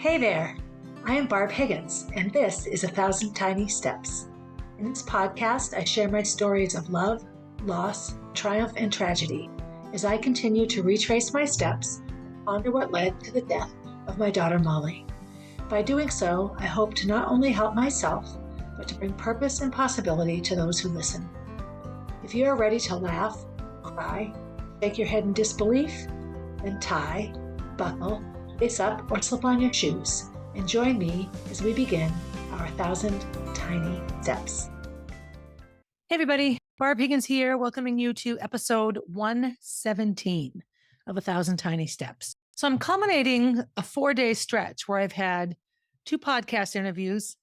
Hey there, I am Barb Higgins, and this is 1,000 Tiny Steps. In this podcast, I share my stories of love, loss, triumph, and tragedy as I continue to retrace my steps and ponder what led to the death of my daughter Molly. By doing so, I hope to not only help myself, but to bring purpose and possibility to those who listen. If you are ready to laugh, cry, shake your head in disbelief, then tie, buckle, lace up, or slip on your shoes and join me as we begin our 1,000 Tiny Steps. Hey everybody, Barb Higgins here, welcoming you to episode 117 of 1,000 Tiny Steps. So I'm culminating a 4-day stretch where I've had 2 podcast interviews,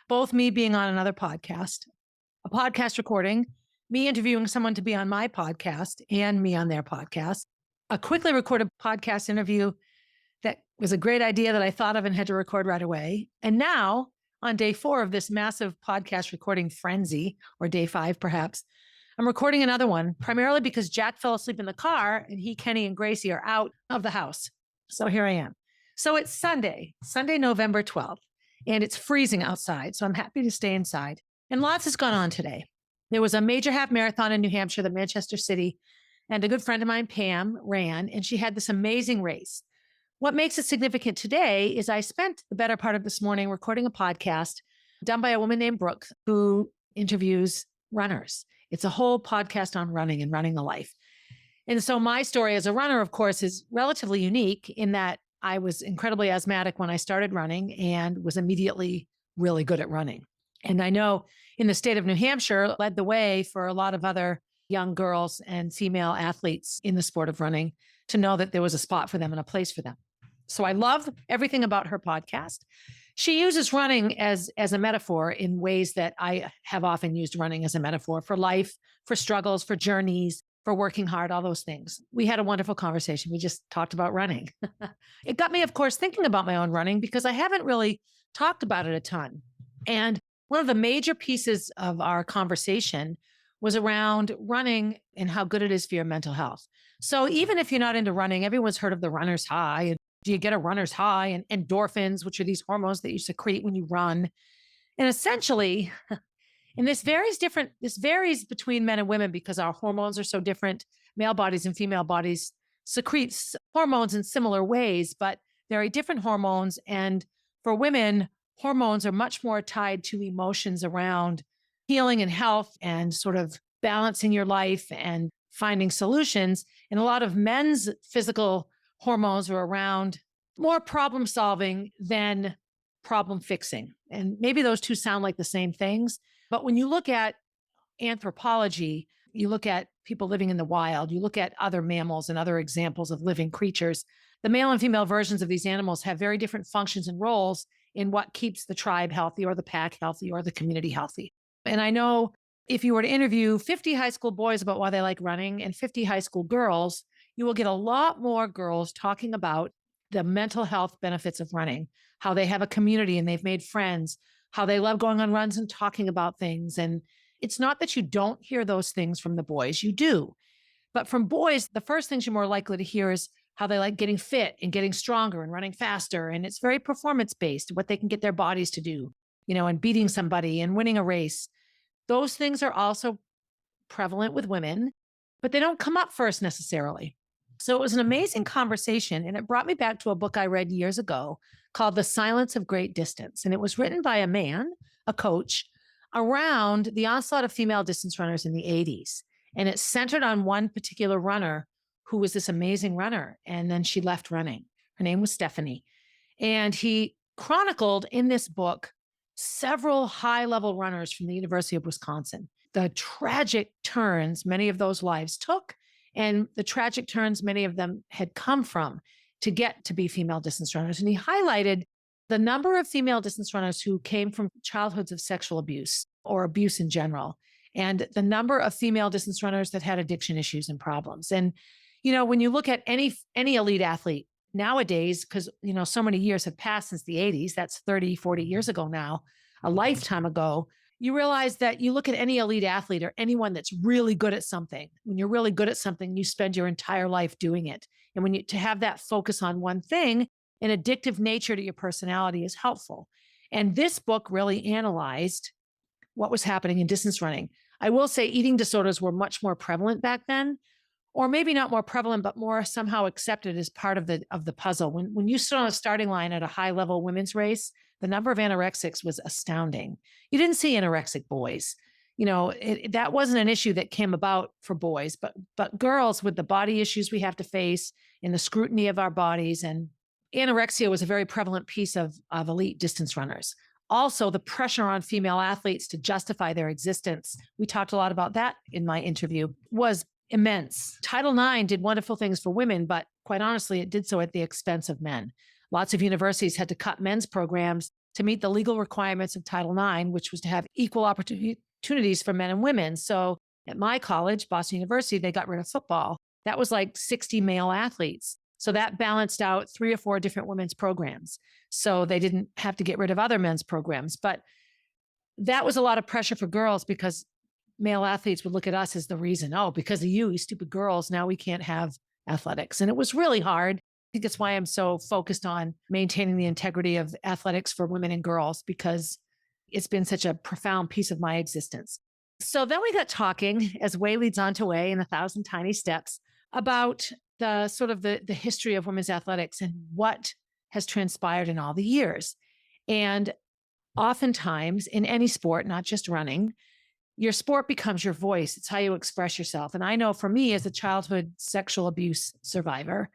both me being on another podcast, a podcast recording, me interviewing someone to be on my podcast and me on their podcast, a quickly recorded podcast interview that was a great idea that I thought of and had to record right away. And now on day 4 of this massive podcast recording frenzy, or day 5 perhaps, I'm recording another one, primarily because Jack fell asleep in the car and he, Kenny, and Gracie are out of the house. So here I am. So it's Sunday, November 12th, and it's freezing outside. So I'm happy to stay inside. And lots has gone on today. There was a major half marathon in New Hampshire that Manchester City and a good friend of mine, Pam, ran, and she had this amazing race. What makes it significant today is I spent the better part of this morning recording a podcast done by a woman named Brooke who interviews runners. It's a whole podcast on running and running the life. And so my story as a runner, of course, is relatively unique in that I was incredibly asthmatic when I started running and was immediately really good at running. And I know in the state of New Hampshire led the way for a lot of other young girls and female athletes in the sport of running to know that there was a spot for them and a place for them. So I love everything about her podcast. She uses running as a metaphor in ways that I have often used running as a metaphor for life, for struggles, for journeys, for working hard, all those things. We had a wonderful conversation. We just talked about running. It got me, of course, thinking about my own running because I haven't really talked about it a ton. And one of the major pieces of our conversation was around running and how good it is for your mental health. So even if you're not into running, everyone's heard of the runner's high. And do you get a runner's high and endorphins, which are these hormones that you secrete when you run? And essentially, and this varies between men and women because our hormones are so different. Male bodies and female bodies secrete hormones in similar ways, but there are different hormones. And for women, hormones are much more tied to emotions around healing and health and sort of balancing your life and finding solutions. And a lot of men's physical hormones are around more problem solving than problem fixing. And maybe those two sound like the same things. But when you look at anthropology, you look at people living in the wild, you look at other mammals and other examples of living creatures, the male and female versions of these animals have very different functions and roles in what keeps the tribe healthy or the pack healthy or the community healthy. And I know if you were to interview 50 high school boys about why they like running and 50 high school girls, you will get a lot more girls talking about the mental health benefits of running, how they have a community and they've made friends, how they love going on runs and talking about things. And it's not that you don't hear those things from the boys, you do. But from boys, the first things you're more likely to hear is how they like getting fit and getting stronger and running faster. And it's very performance-based, what they can get their bodies to do, and beating somebody and winning a race. Those things are also prevalent with women, but they don't come up first necessarily. So it was an amazing conversation, and it brought me back to a book I read years ago called The Silence of Great Distance. And it was written by a man, a coach, around the onslaught of female distance runners in the 80s. And it centered on one particular runner who was this amazing runner. And then she left running. Her name was Stephanie. And he chronicled in this book several high-level runners from the University of Wisconsin, the tragic turns many of those lives took, and the tragic turns many of them had come from to get to be female distance runners. And he highlighted the number of female distance runners who came from childhoods of sexual abuse or abuse in general, and the number of female distance runners that had addiction issues and problems. And, when you look at any elite athlete nowadays, because, so many years have passed since the 80s, that's 30, 40 years ago now, a lifetime ago, you realize that you look at any elite athlete or anyone that's really good at something. When you're really good at something, you spend your entire life doing it. And to have that focus on one thing, an addictive nature to your personality is helpful. And this book really analyzed what was happening in distance running. I will say eating disorders were much more prevalent back then, or maybe not more prevalent, but more somehow accepted as part of the puzzle. When you stood on a starting line at a high level women's race, the number of anorexics was astounding. You didn't see anorexic boys. That wasn't an issue that came about for boys, but girls with the body issues we have to face and the scrutiny of our bodies, and anorexia was a very prevalent piece of elite distance runners. Also, the pressure on female athletes to justify their existence, we talked a lot about that in my interview, was immense. Title IX did wonderful things for women, but quite honestly, it did so at the expense of men. Lots of universities had to cut men's programs to meet the legal requirements of Title IX, which was to have equal opportunities for men and women. So at my college, Boston University, they got rid of football. That was like 60 male athletes. So that balanced out 3 or 4 different women's programs. So they didn't have to get rid of other men's programs. But that was a lot of pressure for girls because male athletes would look at us as the reason, oh, because of you stupid girls, now we can't have athletics. And it was really hard. I think that's why I'm so focused on maintaining the integrity of athletics for women and girls, because it's been such a profound piece of my existence. So then we got talking, as way leads on to way, in 1,000 Tiny Steps, about the sort of the history of women's athletics and what has transpired in all the years. And oftentimes in any sport, not just running, your sport becomes your voice. It's how you express yourself. And I know for me, as a childhood sexual abuse survivor,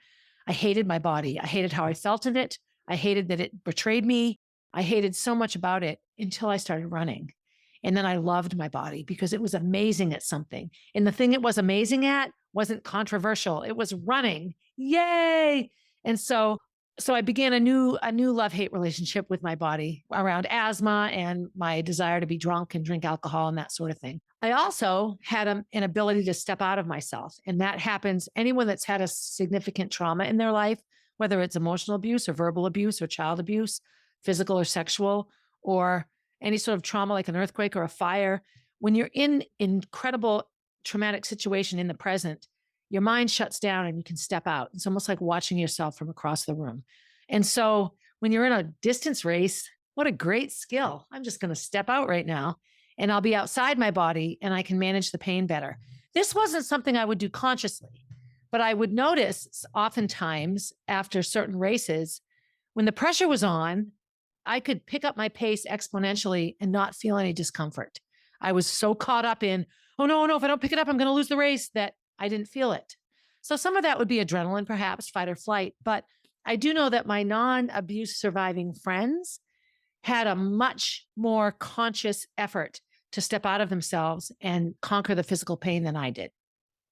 I hated my body. I hated how I felt in it. I hated that it betrayed me. I hated so much about it until I started running. And then I loved my body because it was amazing at something. And the thing it was amazing at wasn't controversial. It was running. Yay. And so I began a new love-hate relationship with my body around asthma and my desire to be drunk and drink alcohol and that sort of thing. I also had an ability to step out of myself. And that happens, anyone that's had a significant trauma in their life, whether it's emotional abuse or verbal abuse or child abuse, physical or sexual, or any sort of trauma like an earthquake or a fire, when you're in incredible traumatic situation in the present, your mind shuts down and you can step out. It's almost like watching yourself from across the room. And so when you're in a distance race, what a great skill. I'm just going to step out right now and I'll be outside my body and I can manage the pain better. This wasn't something I would do consciously, but I would notice oftentimes after certain races, when the pressure was on, I could pick up my pace exponentially and not feel any discomfort. I was so caught up in, oh no, if I don't pick it up, I'm going to lose the race, that I didn't feel it. So some of that would be adrenaline, perhaps fight or flight. But I do know that my non-abuse surviving friends had a much more conscious effort to step out of themselves and conquer the physical pain than I did,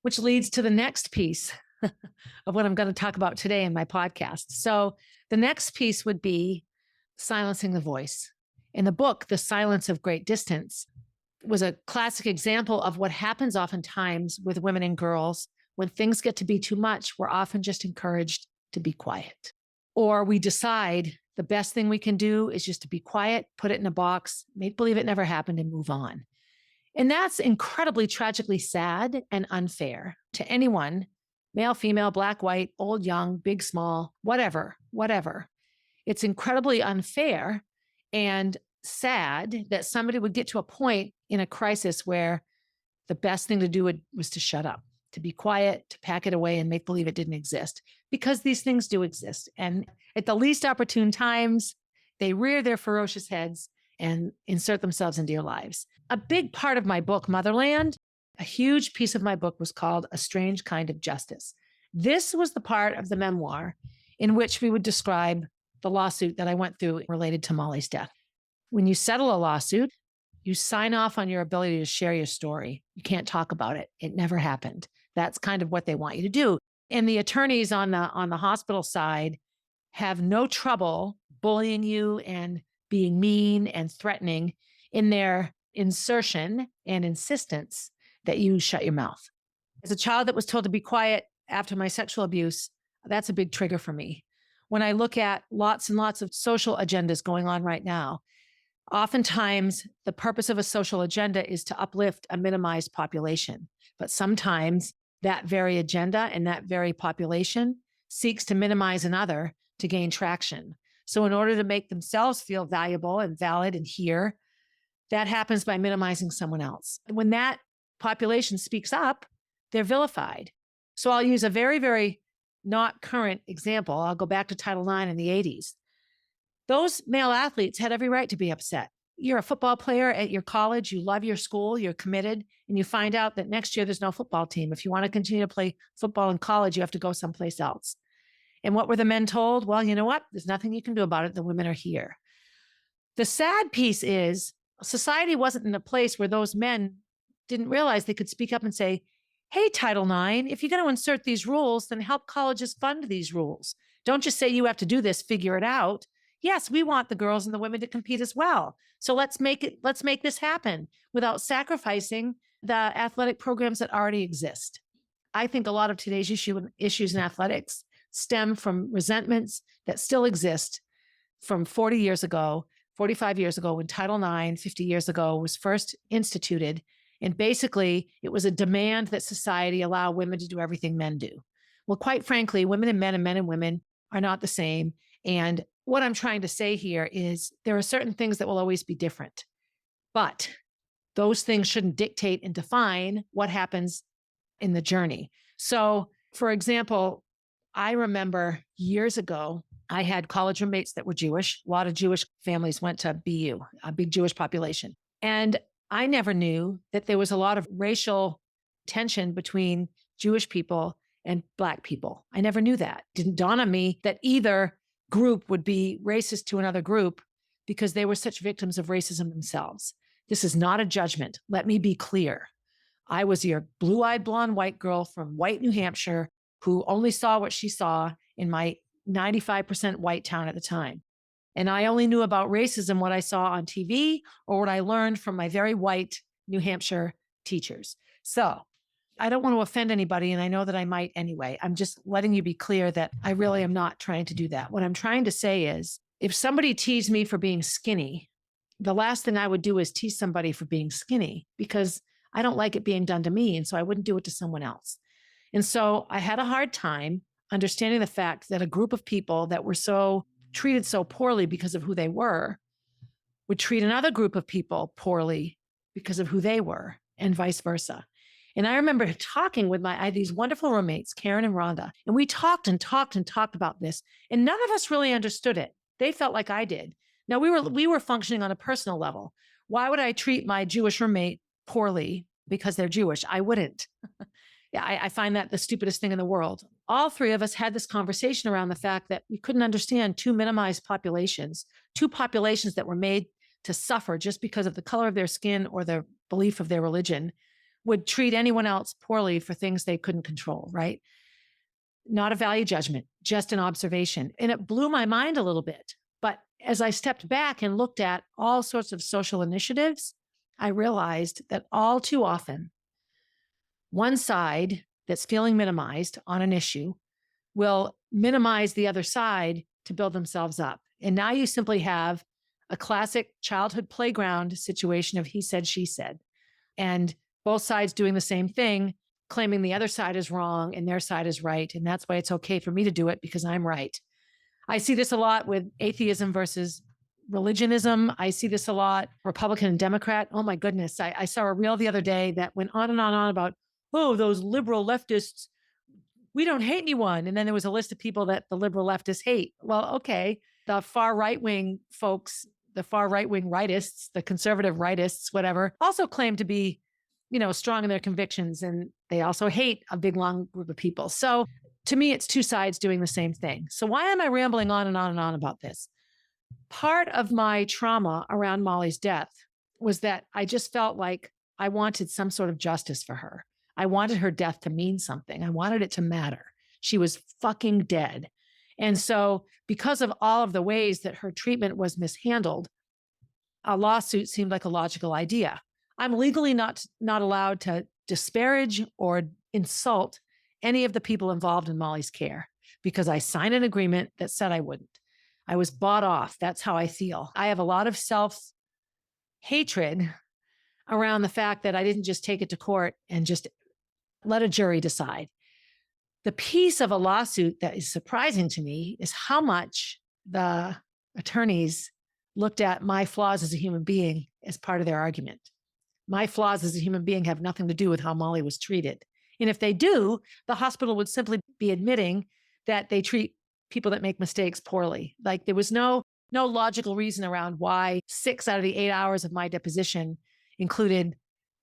which leads to the next piece of what I'm going to talk about today in my podcast. So the next piece would be silencing the voice. In the book, The Silence of Great Distance, was a classic example of what happens oftentimes with women and girls. When things get to be too much, we're often just encouraged to be quiet. Or we decide the best thing we can do is just to be quiet, put it in a box, make believe it never happened, and move on. And that's incredibly tragically sad and unfair to anyone, male, female, black, white, old, young, big, small, whatever. It's incredibly unfair and sad that somebody would get to a point in a crisis where the best thing to do was to shut up, to be quiet, to pack it away and make believe it didn't exist, because these things do exist. And at the least opportune times, they rear their ferocious heads and insert themselves into your lives. A big part of my book, Motherland, a huge piece of my book was called A Strange Kind of Justice. This was the part of the memoir in which we would describe the lawsuit that I went through related to Molly's death. When you settle a lawsuit, you sign off on your ability to share your story. You can't talk about it. It never happened. That's kind of what they want you to do. And the attorneys on the hospital side have no trouble bullying you and being mean and threatening in their insertion and insistence that you shut your mouth. As a child that was told to be quiet after my sexual abuse, that's a big trigger for me. When I look at lots and lots of social agendas going on right now, oftentimes the purpose of a social agenda is to uplift a minimized population. But sometimes that very agenda and that very population seeks to minimize another to gain traction. So in order to make themselves feel valuable and valid and hear, that happens by minimizing someone else. When that population speaks up, they're vilified. So I'll use a very, very not current example. I'll go back to Title IX in the 80s. Those male athletes had every right to be upset. You're a football player at your college, you love your school, you're committed, and you find out that next year there's no football team. If you want to continue to play football in college, you have to go someplace else. And what were the men told? Well, you know what? There's nothing you can do about it. The women are here. The sad piece is society wasn't in a place where those men didn't realize they could speak up and say, hey, Title IX, if you're going to insert these rules, then help colleges fund these rules. Don't just say you have to do this, figure it out. Yes, we want the girls and the women to compete as well. So let's make this happen without sacrificing the athletic programs that already exist. I think a lot of today's issues in athletics stem from resentments that still exist from 40 years ago, 45 years ago, when Title IX, 50 years ago, was first instituted. And basically, it was a demand that society allow women to do everything men do. Well, quite frankly, women and men and women are not the same. And what I'm trying to say here is there are certain things that will always be different, but those things shouldn't dictate and define what happens in the journey. So, for example, I remember years ago, I had college roommates that were Jewish. A lot of Jewish families went to BU, a big Jewish population. And I never knew that there was a lot of racial tension between Jewish people and Black people. I never knew that. It didn't dawn on me that either group would be racist to another group because they were such victims of racism themselves. This is not a judgment. Let me be clear. I was your blue-eyed blonde white girl from white New Hampshire who only saw what she saw in my 95% white town at the time. And I only knew about racism what I saw on TV or what I learned from my very white New Hampshire teachers. So I don't want to offend anybody, and I know that I might anyway. I'm just letting you be clear that I really am not trying to do that. What I'm trying to say is, if somebody teased me for being skinny, the last thing I would do is tease somebody for being skinny because I don't like it being done to me, and so I wouldn't do it to someone else. And so I had a hard time understanding the fact that a group of people that were so treated so poorly because of who they were would treat another group of people poorly because of who they were, and vice versa. And I remember talking with I had these wonderful roommates, Karen and Rhonda, and we talked about this, and none of us really understood it. They felt like I did. Now we were functioning on a personal level. Why would I treat my Jewish roommate poorly because they're Jewish? I wouldn't. Yeah, I find that the stupidest thing in the world. All three of us had this conversation around the fact that we couldn't understand two minimized populations, two populations that were made to suffer just because of the color of their skin or the belief of their religion, would treat anyone else poorly for things they couldn't control, right? Not a value judgment, just an observation. And it blew my mind a little bit. But as I stepped back and looked at all sorts of social initiatives, I realized that all too often, one side that's feeling minimized on an issue will minimize the other side to build themselves up. And now you simply have a classic childhood playground situation of he said, she said. And both sides doing the same thing, claiming the other side is wrong and their side is right. And that's why it's okay for me to do it because I'm right. I see this a lot with atheism versus religionism. I see this a lot, Republican and Democrat. Oh my goodness. I saw a reel the other day that went on and on and on about, oh, those liberal leftists, we don't hate anyone. And then there was a list of people that the liberal leftists hate. Well, okay. The far right-wing folks, the far right-wing rightists, the conservative rightists, whatever, also claim to be strong in their convictions, and they also hate a big, long group of people. So to me, it's two sides doing the same thing. So why am I rambling on and on and on about this? Part of my trauma around Molly's death was that I just felt like I wanted some sort of justice for her. I wanted her death to mean something. I wanted it to matter. She was fucking dead. And so because of all of the ways that her treatment was mishandled, a lawsuit seemed like a logical idea. I'm legally not allowed to disparage or insult any of the people involved in Molly's care because I signed an agreement that said I wouldn't. I was bought off. That's how I feel. I have a lot of self-hatred around the fact that I didn't just take it to court and just let a jury decide. The piece of a lawsuit that is surprising to me is how much the attorneys looked at my flaws as a human being as part of their argument. My flaws as a human being have nothing to do with how Molly was treated. And if they do, the hospital would simply be admitting that they treat people that make mistakes poorly. Like there was no logical reason around why 6 out of the 8 hours of my deposition included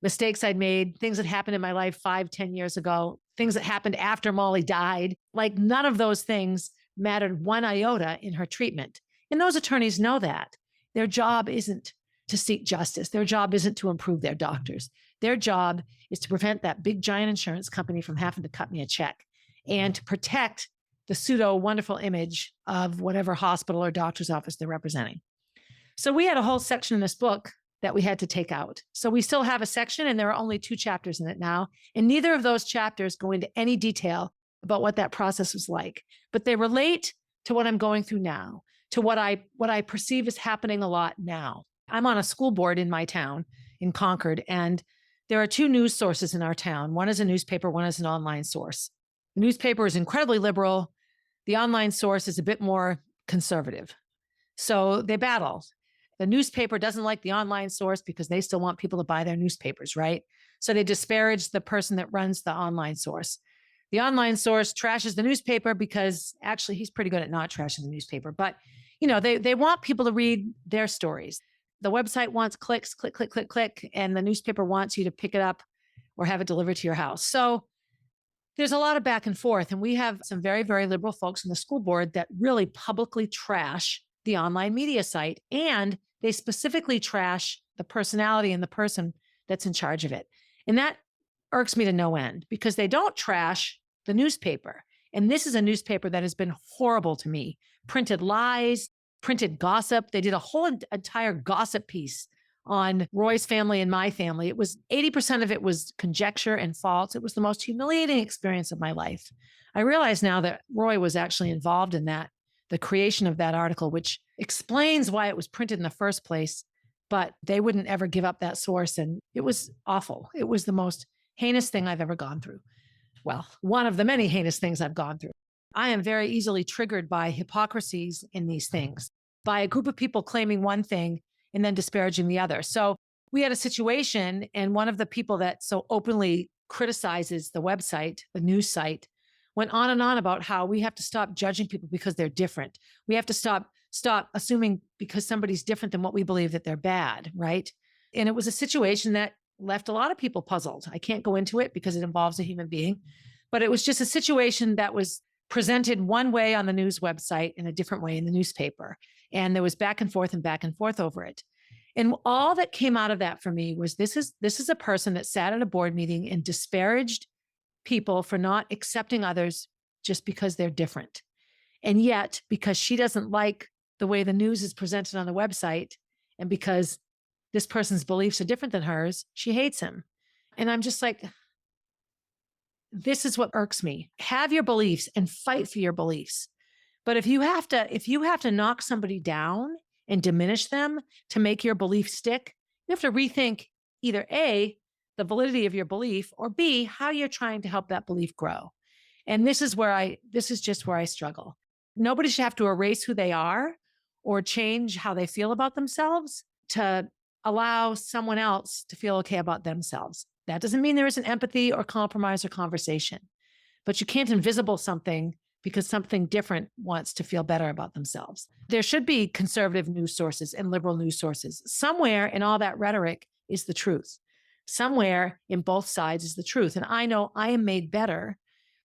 mistakes I'd made, things that happened in my life 5-10 years ago, things that happened after Molly died. Like none of those things mattered one iota in her treatment. And those attorneys know that. Their job isn't to seek justice. Their job isn't to improve their doctors. Their job is to prevent that big giant insurance company from having to cut me a check and to protect the pseudo wonderful image of whatever hospital or doctor's office they're representing. So we had a whole section in this book that we had to take out. So we still have a section and there are only 2 chapters in it now. And neither of those chapters go into any detail about what that process was like, but they relate to what I'm going through now, to what I perceive is happening a lot now. I'm on a school board in my town in Concord, and there are 2 news sources in our town. One is a newspaper, one is an online source. The newspaper is incredibly liberal. The online source is a bit more conservative. So they battle. The newspaper doesn't like the online source because they still want people to buy their newspapers, right? So they disparage the person that runs the online source. The online source trashes the newspaper because actually he's pretty good at not trashing the newspaper. But, they want people to read their stories. The website wants clicks, click, click, click, click, and the newspaper wants you to pick it up or have it delivered to your house. So there's a lot of back and forth. And we have some very, very liberal folks in the school board that really publicly trash the online media site. And they specifically trash the personality and the person that's in charge of it. And that irks me to no end because they don't trash the newspaper. And this is a newspaper that has been horrible to me. Printed lies, printed gossip. They did a whole entire gossip piece on Roy's family and my family. It was 80% of it was conjecture and false. It was the most humiliating experience of my life. I realize now that Roy was actually involved in that, the creation of that article, which explains why it was printed in the first place, but they wouldn't ever give up that source. And it was awful. It was the most heinous thing I've ever gone through. Well, one of the many heinous things I've gone through. I am very easily triggered by hypocrisies in these things, by a group of people claiming one thing and then disparaging the other. So we had a situation, and one of the people that so openly criticizes the website, the news site, went on and on about how we have to stop judging people because they're different. We have to stop assuming because somebody's different than what we believe that they're bad, right? And it was a situation that left a lot of people puzzled. I can't go into it because it involves a human being, but it was just a situation that was presented one way on the news website and a different way in the newspaper. And there was back and forth over it. And all that came out of that for me was this is a person that sat at a board meeting and disparaged people for not accepting others just because they're different. And yet, because she doesn't like the way the news is presented on the website, and because this person's beliefs are different than hers, she hates him. And I'm just like, this is what irks me. Have your beliefs and fight for your beliefs. But if you have to knock somebody down and diminish them to make your belief stick, you have to rethink either A, the validity of your belief, or B, how you're trying to help that belief grow. And this is just where I struggle. Nobody should have to erase who they are or change how they feel about themselves to allow someone else to feel okay about themselves. That doesn't mean there isn't empathy or compromise or conversation, but you can't invisible something because something different wants to feel better about themselves. There should be conservative news sources and liberal news sources. Somewhere in all that rhetoric is the truth. Somewhere in both sides is the truth. And I know I am made better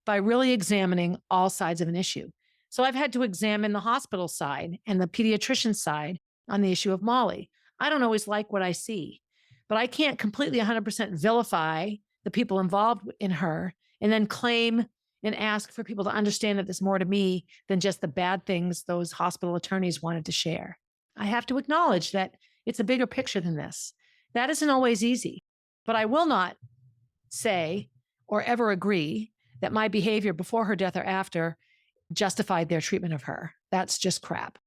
by really examining all sides of an issue. So I've had to examine the hospital side and the pediatrician side on the issue of Molly. I don't always like what I see, but I can't completely 100% vilify the people involved in her and then claim and ask for people to understand that there's more to me than just the bad things those hospital attorneys wanted to share. I have to acknowledge that it's a bigger picture than this. That isn't always easy, but I will not say or ever agree that my behavior before her death or after justified their treatment of her. That's just crap.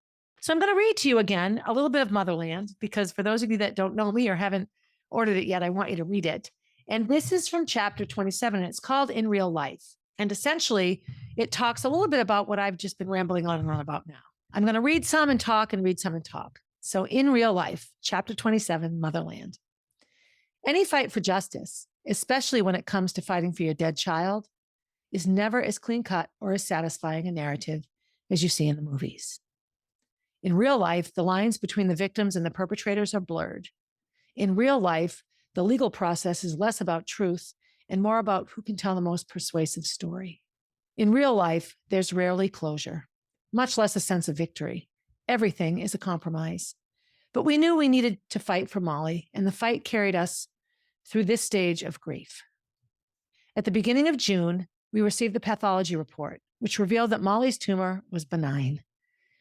So I'm going to read to you again a little bit of Motherland, because for those of you that don't know me or haven't ordered it yet, I want you to read it. And this is from chapter 27. It's called In Real Life. And essentially, it talks a little bit about what I've just been rambling on and on about now. I'm going to read some and talk and read some and talk. So in real life, chapter 27, Motherland. Any fight for justice, especially when it comes to fighting for your dead child, is never as clean-cut or as satisfying a narrative as you see in the movies. In real life, the lines between the victims and the perpetrators are blurred. In real life, the legal process is less about truth and more about who can tell the most persuasive story. In real life, there's rarely closure, much less a sense of victory. Everything is a compromise. But we knew we needed to fight for Molly, and the fight carried us through this stage of grief. At the beginning of June, we received the pathology report, which revealed that Molly's tumor was benign.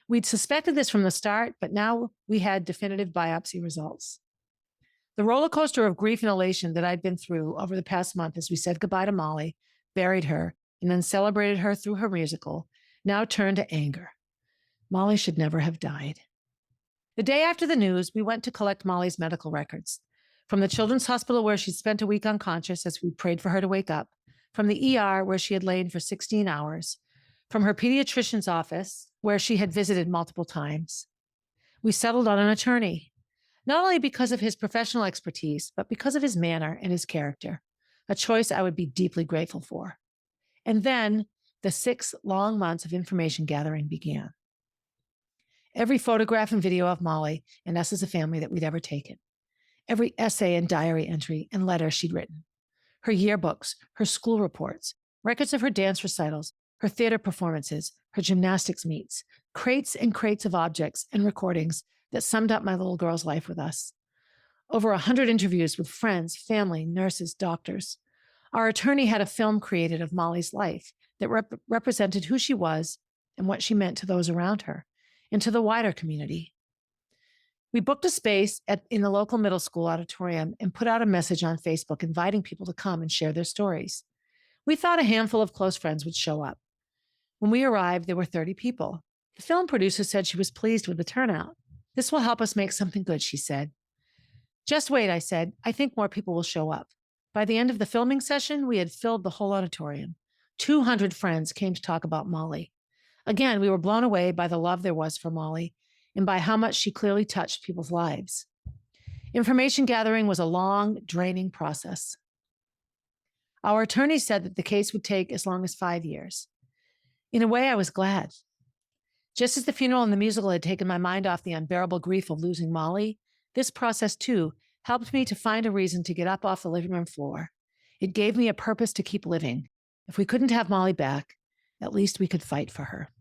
We'd suspected this from the start, but now we had definitive biopsy results. The roller coaster of grief and elation that I'd been through over the past month as we said goodbye to Molly, buried her, and then celebrated her through her musical, now turned to anger. Molly should never have died. The day after the news, we went to collect Molly's medical records. From the children's hospital where she'd spent a week unconscious as we prayed for her to wake up, from the ER where she had lain for 16 hours, from her pediatrician's office where she had visited multiple times. We settled on an attorney, not only because of his professional expertise, but because of his manner and his character, a choice I would be deeply grateful for. And then the 6 long months of information gathering began. Every photograph and video of Molly and us as a family that we'd ever taken, every essay and diary entry and letter she'd written, her yearbooks, her school reports, records of her dance recitals, her theater performances, her gymnastics meets, crates and crates of objects and recordings that summed up my little girl's life with us. Over 100 interviews with friends, family, nurses, doctors. Our attorney had a film created of Molly's life that represented who she was and what she meant to those around her and to the wider community. We booked a space in the local middle school auditorium and put out a message on Facebook inviting people to come and share their stories. We thought a handful of close friends would show up. When we arrived, there were 30 people. The film producer said she was pleased with the turnout. "This will help us make something good," she said. "Just wait," I said. "I think more people will show up." By the end of the filming session, we had filled the whole auditorium. 200 friends came to talk about Molly. Again, we were blown away by the love there was for Molly and by how much she clearly touched people's lives. Information gathering was a long, draining process. Our attorney said that the case would take as long as 5 years. In a way, I was glad. Just as the funeral and the musical had taken my mind off the unbearable grief of losing Molly, this process, too, helped me to find a reason to get up off the living room floor. It gave me a purpose to keep living. If we couldn't have Molly back, at least we could fight for her.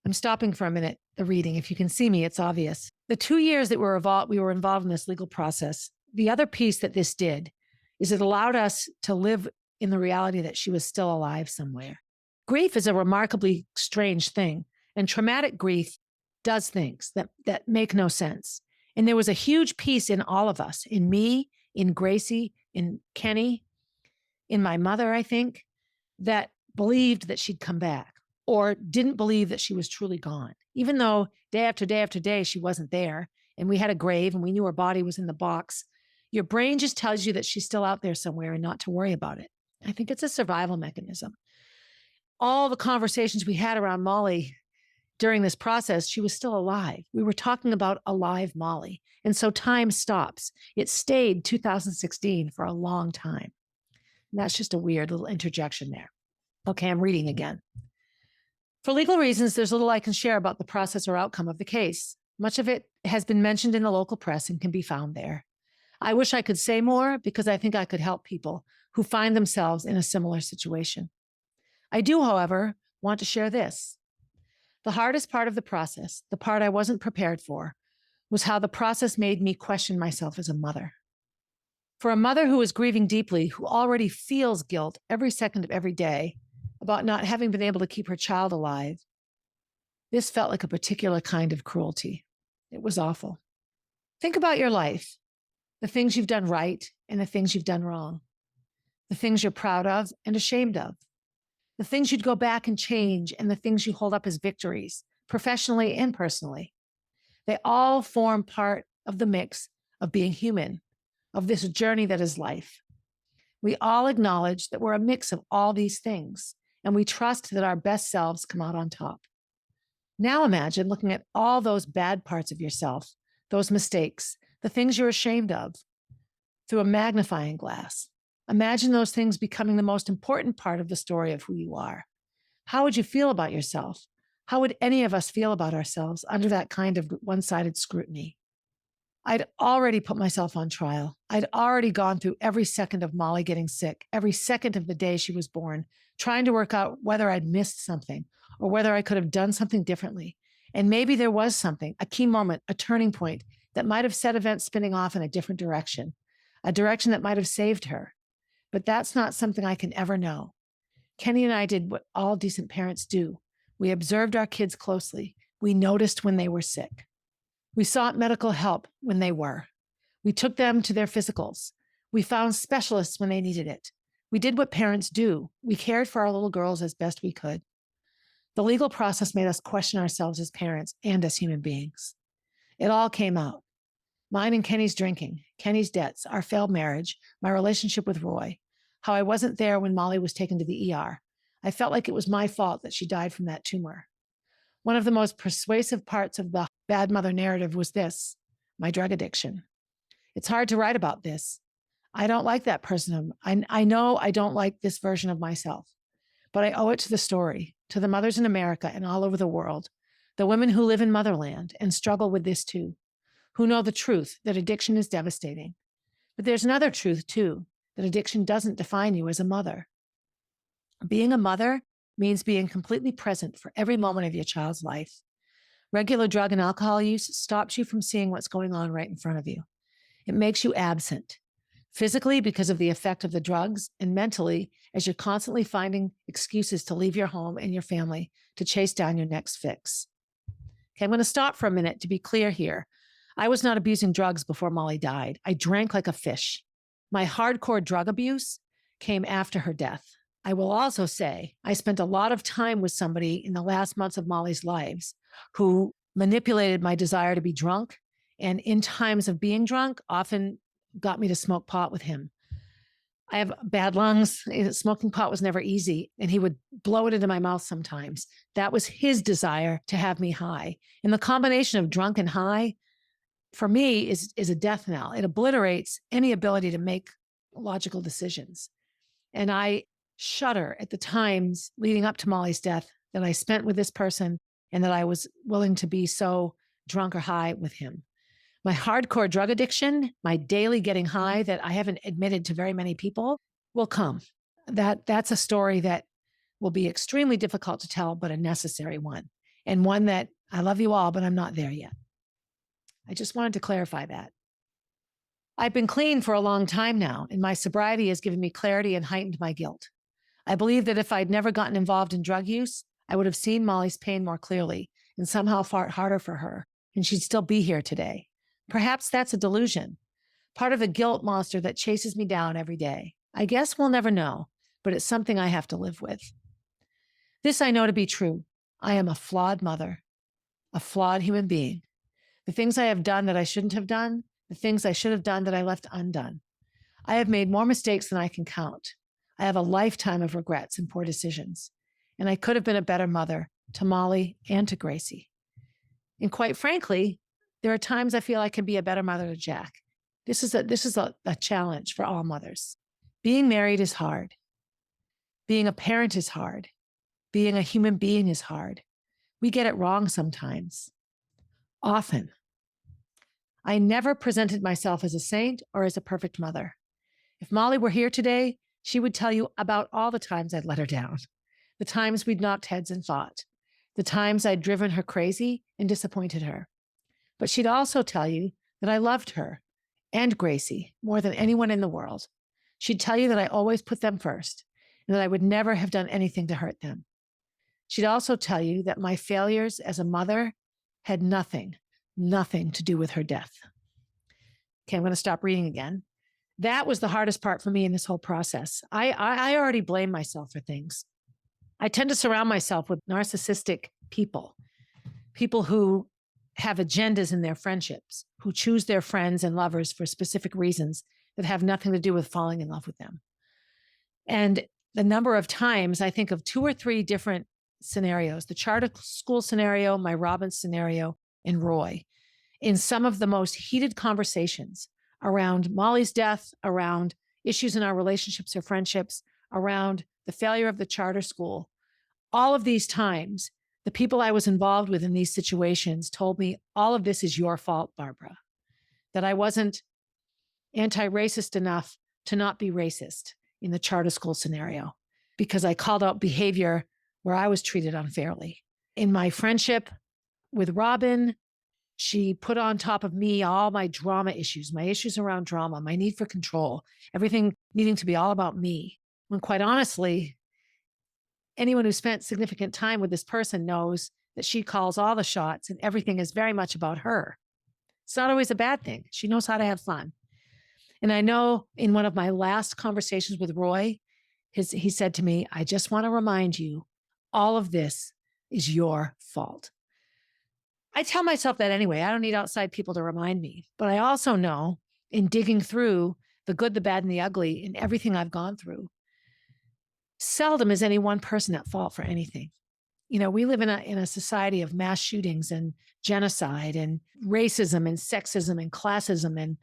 I'm stopping for a minute, the reading. If you can see me, it's obvious. The 2 years that we were involved in this legal process, the other piece that this did is it allowed us to live in the reality that she was still alive somewhere. Grief is a remarkably strange thing, and traumatic grief does things that make no sense. And there was a huge piece in all of us, in me, in Gracie, in Kenny, in my mother, I think, that believed that she'd come back or didn't believe that she was truly gone, even though day after day after day she wasn't there and we had a grave and we knew her body was in the box. Your brain just tells you that she's still out there somewhere and not to worry about it. I think it's a survival mechanism. All the conversations we had around Molly during this process, she was still alive. We were talking about alive Molly. And so time stops. It stayed 2016 for a long time. And that's just a weird little interjection there. Okay, I'm reading again. For legal reasons, there's little I can share about the process or outcome of the case. Much of it has been mentioned in the local press and can be found there. I wish I could say more because I think I could help people who find themselves in a similar situation. I do, however, want to share this. The hardest part of the process, the part I wasn't prepared for, was how the process made me question myself as a mother. For a mother who is grieving deeply, who already feels guilt every second of every day about not having been able to keep her child alive, this felt like a particular kind of cruelty. It was awful. Think about your life, the things you've done right and the things you've done wrong, the things you're proud of and ashamed of, the things you'd go back and change, and the things you hold up as victories, professionally and personally. They all form part of the mix of being human, of this journey that is life. We all acknowledge that we're a mix of all these things, and we trust that our best selves come out on top. Now imagine looking at all those bad parts of yourself, those mistakes, the things you're ashamed of, through a magnifying glass. Imagine those things becoming the most important part of the story of who you are. How would you feel about yourself? How would any of us feel about ourselves under that kind of one-sided scrutiny? I'd already put myself on trial. I'd already gone through every second of Molly getting sick, every second of the day she was born, trying to work out whether I'd missed something or whether I could have done something differently. And maybe there was something, a key moment, a turning point that might have set events spinning off in a different direction, a direction that might have saved her. But that's not something I can ever know. Kenny and I did what all decent parents do. We observed our kids closely. We noticed when they were sick. We sought medical help when they were. We took them to their physicals. We found specialists when they needed it. We did what parents do. We cared for our little girls as best we could. The legal process made us question ourselves as parents and as human beings. It all came out. Mine and Kenny's drinking, Kenny's debts, our failed marriage, my relationship with Roy, how I wasn't there when Molly was taken to the ER. I felt like it was my fault that she died from that tumor. One of the most persuasive parts of the bad mother narrative was this, my drug addiction. It's hard to write about this. I don't like that person. I know I don't like this version of myself, but I owe it to the story, to the mothers in America and all over the world, the women who live in Motherland and struggle with this too, who know the truth that addiction is devastating. But there's another truth too, that addiction doesn't define you as a mother. Being a mother means being completely present for every moment of your child's life. Regular drug and alcohol use stops you from seeing what's going on right in front of you. It makes you absent, physically because of the effect of the drugs, and mentally as you're constantly finding excuses to leave your home and your family to chase down your next fix. Okay, I'm going to stop for a minute to be clear here. I was not abusing drugs before Molly died. I drank like a fish. My hardcore drug abuse came after her death. I will also say I spent a lot of time with somebody in the last months of Molly's lives who manipulated my desire to be drunk, and in times of being drunk, often got me to smoke pot with him. I have bad lungs. Smoking pot was never easy, and he would blow it into my mouth sometimes. That was his desire to have me high. And the combination of drunk and high, for me, is a death knell. It obliterates any ability to make logical decisions. And I shudder at the times leading up to Molly's death that I spent with this person and that I was willing to be so drunk or high with him. My hardcore drug addiction, my daily getting high that I haven't admitted to very many people, will come. That's a story that will be extremely difficult to tell, but a necessary one, and one that I love you all, but I'm not there yet. I just wanted to clarify that. I've been clean for a long time now, and my sobriety has given me clarity and heightened my guilt. I believe that if I'd never gotten involved in drug use, I would have seen Molly's pain more clearly and somehow fought harder for her, and she'd still be here today. Perhaps that's a delusion, part of the guilt monster that chases me down every day. I guess we'll never know, but it's something I have to live with. This I know to be true. I am a flawed mother, a flawed human being. The things I have done that I shouldn't have done, the things I should have done that I left undone. I have made more mistakes than I can count. I have a lifetime of regrets and poor decisions, and I could have been a better mother to Molly and to Gracie. And quite frankly, there are times I feel I can be a better mother to Jack. This is a challenge for all mothers. Being married is hard. Being a parent is hard. Being a human being is hard. We get it wrong sometimes. Often. I never presented myself as a saint or as a perfect mother. If Molly were here today, she would tell you about all the times I'd let her down, the times we'd knocked heads and fought, the times I'd driven her crazy and disappointed her. But she'd also tell you that I loved her and Gracie more than anyone in the world. She'd tell you that I always put them first and that I would never have done anything to hurt them. She'd also tell you that my failures as a mother had nothing to do with her death. Okay, I'm going to stop reading again. That was the hardest part for me in this whole process. I already blame myself for things. I tend to surround myself with narcissistic people who have agendas in their friendships, who choose their friends and lovers for specific reasons that have nothing to do with falling in love with them. And the number of times I think of 2 or 3 different scenarios, the charter school scenario, my Robbins scenario, and Roy, in some of the most heated conversations around Molly's death, around issues in our relationships or friendships, around the failure of the charter school. All of these times, the people I was involved with in these situations told me, all of this is your fault, Barbara, that I wasn't anti-racist enough to not be racist in the charter school scenario because I called out behavior where I was treated unfairly. In my friendship with Robin, she put on top of me all my drama issues, my issues around drama, my need for control, everything needing to be all about me. When quite honestly, anyone who spent significant time with this person knows that she calls all the shots and everything is very much about her. It's not always a bad thing. She knows how to have fun. And I know in one of my last conversations with Roy, he said to me, I just want to remind you, all of this is your fault. I tell myself that anyway. I don't need outside people to remind me. But I also know in digging through the good, the bad, and the ugly in everything I've gone through, seldom is any one person at fault for anything. You know, we live in a society of mass shootings and genocide and racism and sexism and classism and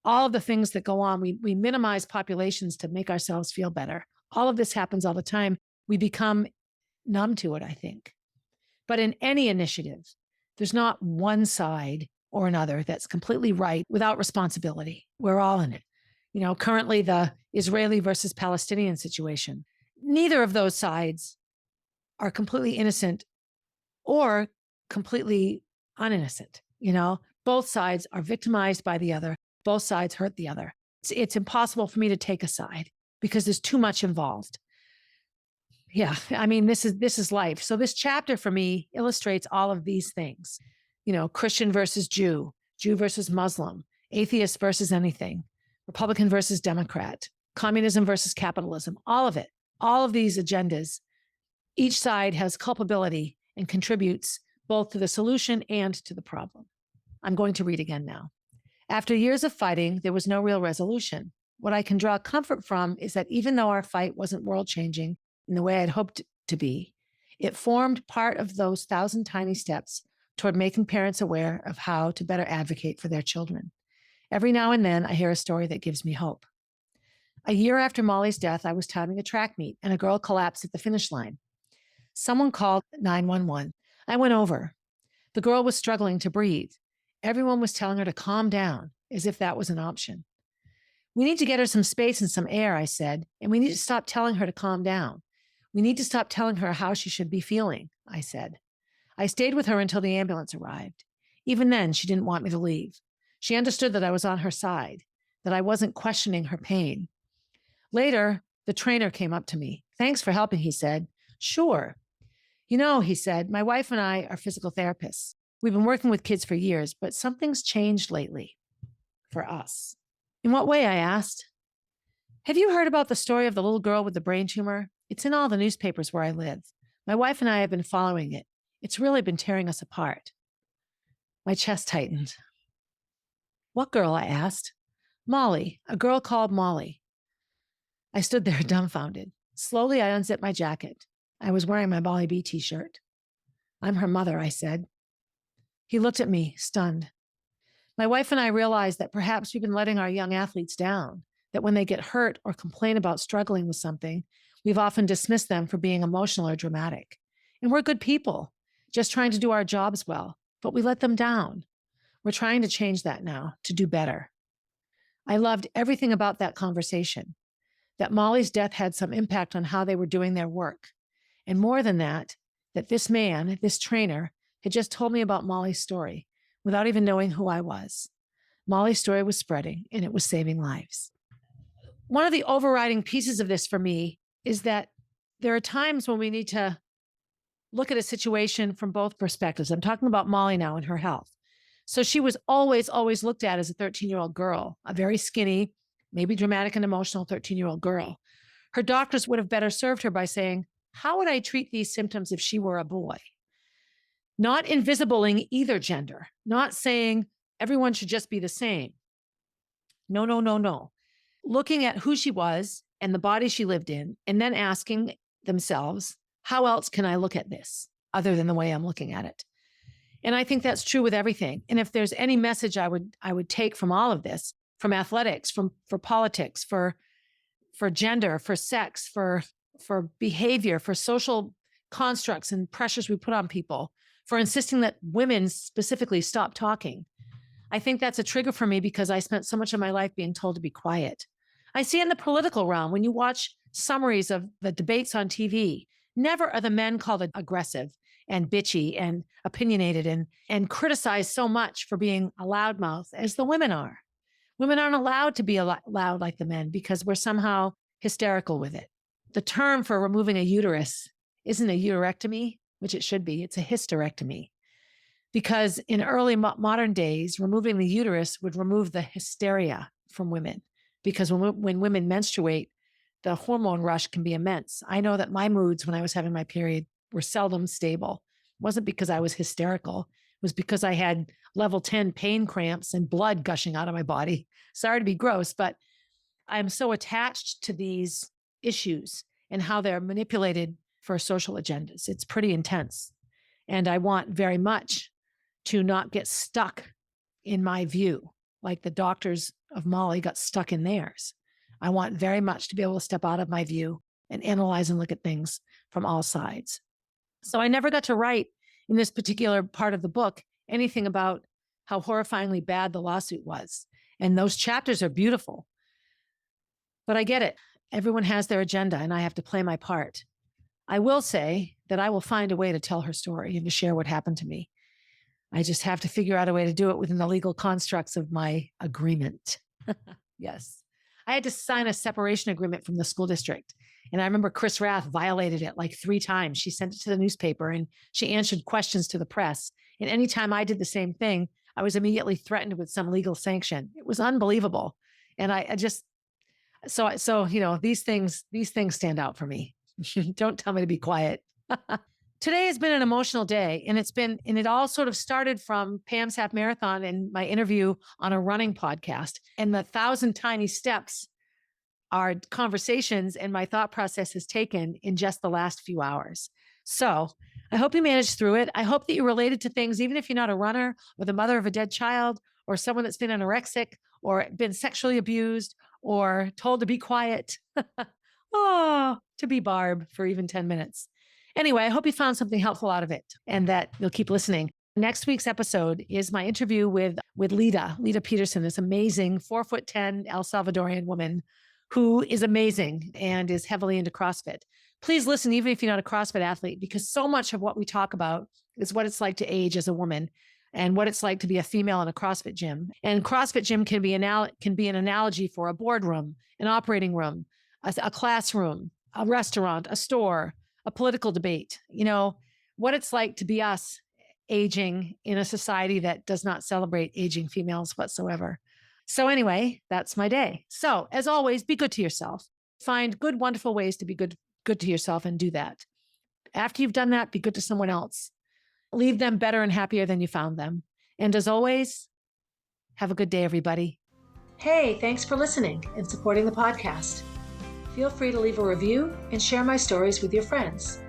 all of the things that go on. We minimize populations to make ourselves feel better. All of this happens all the time. We become numb to it, I think. But in any initiative, there's not one side or another that's completely right without responsibility. We're all in it. You know, currently the Israeli versus Palestinian situation, neither of those sides are completely innocent or completely uninnocent. You know, both sides are victimized by the other. Both sides hurt the other. It's impossible for me to take a side because there's too much involved. Yeah, I mean, this is life. So this chapter for me illustrates all of these things. You know, Christian versus Jew, Jew versus Muslim, atheist versus anything, Republican versus Democrat, communism versus capitalism, all of it, all of these agendas. Each side has culpability and contributes both to the solution and to the problem. I'm going to read again now. After years of fighting, there was no real resolution. What I can draw comfort from is that even though our fight wasn't world-changing in the way I'd hoped it to be, it formed part of those 1,000 tiny steps toward making parents aware of how to better advocate for their children. Every now and then, I hear a story that gives me hope. A year after Molly's death, I was timing a track meet, and a girl collapsed at the finish line. Someone called 911. I went over. The girl was struggling to breathe. Everyone was telling her to calm down, as if that was an option. We need to get her some space and some air, I said, and we need to stop telling her to calm down. We need to stop telling her how she should be feeling, I said. I stayed with her until the ambulance arrived. Even then, she didn't want me to leave. She understood that I was on her side, that I wasn't questioning her pain. Later, the trainer came up to me. Thanks for helping, he said. Sure. You know, he said, my wife and I are physical therapists. We've been working with kids for years, but something's changed lately for us. In what way, I asked. Have you heard about the story of the little girl with the brain tumor? It's in all the newspapers where I live. My wife and I have been following it. It's really been tearing us apart. My chest tightened. What girl? I asked. Molly, a girl called Molly. I stood there dumbfounded. Slowly, I unzipped my jacket. I was wearing my Molly B t-shirt. I'm her mother, I said. He looked at me, stunned. My wife and I realized that perhaps we've been letting our young athletes down, that when they get hurt or complain about struggling with something, we've often dismissed them for being emotional or dramatic. And we're good people, just trying to do our jobs well, but we let them down. We're trying to change that now, to do better. I loved everything about that conversation, that Molly's death had some impact on how they were doing their work. And more than that this man, this trainer, had just told me about Molly's story without even knowing who I was. Molly's story was spreading, and it was saving lives. One of the overriding pieces of this for me is that there are times when we need to look at a situation from both perspectives. I'm talking about Molly now and her health. So she was always looked at as a 13-year-old girl, a very skinny, maybe dramatic and emotional 13-year-old girl. Her doctors would have better served her by saying, how would I treat these symptoms if she were a boy? Not invisibling either gender, not saying everyone should just be the same. No. Looking at who she was and the body she lived in, and then asking themselves, how else can I look at this other than the way I'm looking at it? And I think that's true with everything. And if there's any message I would take from all of this, from athletics, for politics, for gender, for sex, for behavior, for social constructs and pressures we put on people, for insisting that women specifically stop talking, I think that's a trigger for me because I spent so much of my life being told to be quiet. I see in the political realm, when you watch summaries of the debates on TV, never are the men called aggressive and bitchy and opinionated and criticized so much for being a loudmouth as the women are. Women aren't allowed to be loud like the men because we're somehow hysterical with it. The term for removing a uterus isn't a uterectomy, which it should be. It's a hysterectomy. Because in early modern days, removing the uterus would remove the hysteria from women. Because when women menstruate, the hormone rush can be immense. I know that my moods when I was having my period were seldom stable. It wasn't because I was hysterical. It was because I had level 10 pain cramps and blood gushing out of my body. Sorry to be gross, but I'm so attached to these issues and how they're manipulated for social agendas. It's pretty intense. And I want very much to not get stuck in my view, like the doctors of Molly got stuck in theirs. I want very much to be able to step out of my view and analyze and look at things from all sides. So I never got to write in this particular part of the book anything about how horrifyingly bad the lawsuit was. And those chapters are beautiful. But I get it. Everyone has their agenda and I have to play my part. I will say that I will find a way to tell her story and to share what happened to me. I just have to figure out a way to do it within the legal constructs of my agreement. Yes. I had to sign a separation agreement from the school district. And I remember Chris Rath violated it like 3 times. She sent it to the newspaper and she answered questions to the press. And anytime I did the same thing, I was immediately threatened with some legal sanction. It was unbelievable. And I just, so, you know, these things stand out for me. Don't tell me to be quiet. Today has been an emotional day, and it all sort of started from Pam's Half Marathon and my interview on a running podcast. And the 1,000 Tiny Steps are conversations and my thought process has taken in just the last few hours. So I hope you managed through it. I hope that you related to things, even if you're not a runner or the mother of a dead child or someone that's been anorexic or been sexually abused or told to be quiet. Oh, to be Barb for even 10 minutes. Anyway, I hope you found something helpful out of it and that you'll keep listening. Next week's episode is my interview with Lita Peterson, this amazing 4'10" El Salvadorian woman who is amazing and is heavily into CrossFit. Please listen, even if you're not a CrossFit athlete, because so much of what we talk about is what it's like to age as a woman and what it's like to be a female in a CrossFit gym. And CrossFit gym can be an analogy for a boardroom, an operating room, a classroom, a restaurant, a store, a political debate, you know, what it's like to be us aging in a society that does not celebrate aging females whatsoever. So anyway, that's my day. So as always, be good to yourself. Find good, wonderful ways to be good to yourself and do that. After you've done that, be good to someone else. Leave them better and happier than you found them. And as always, have a good day, everybody. Hey, thanks for listening and supporting the podcast. Feel free to leave a review and share my stories with your friends.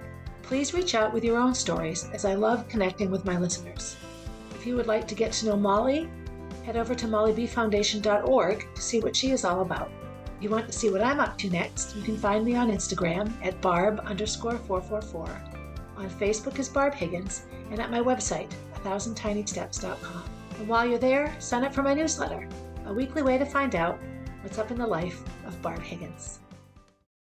Please reach out with your own stories, as I love connecting with my listeners. If you would like to get to know Molly, head over to mollybfoundation.org to see what she is all about. If you want to see what I'm up to next, you can find me on Instagram at barb_444, on Facebook as Barb Higgins, and at my website, 1000tinysteps.com. And while you're there, sign up for my newsletter, a weekly way to find out what's up in the life of Barb Higgins.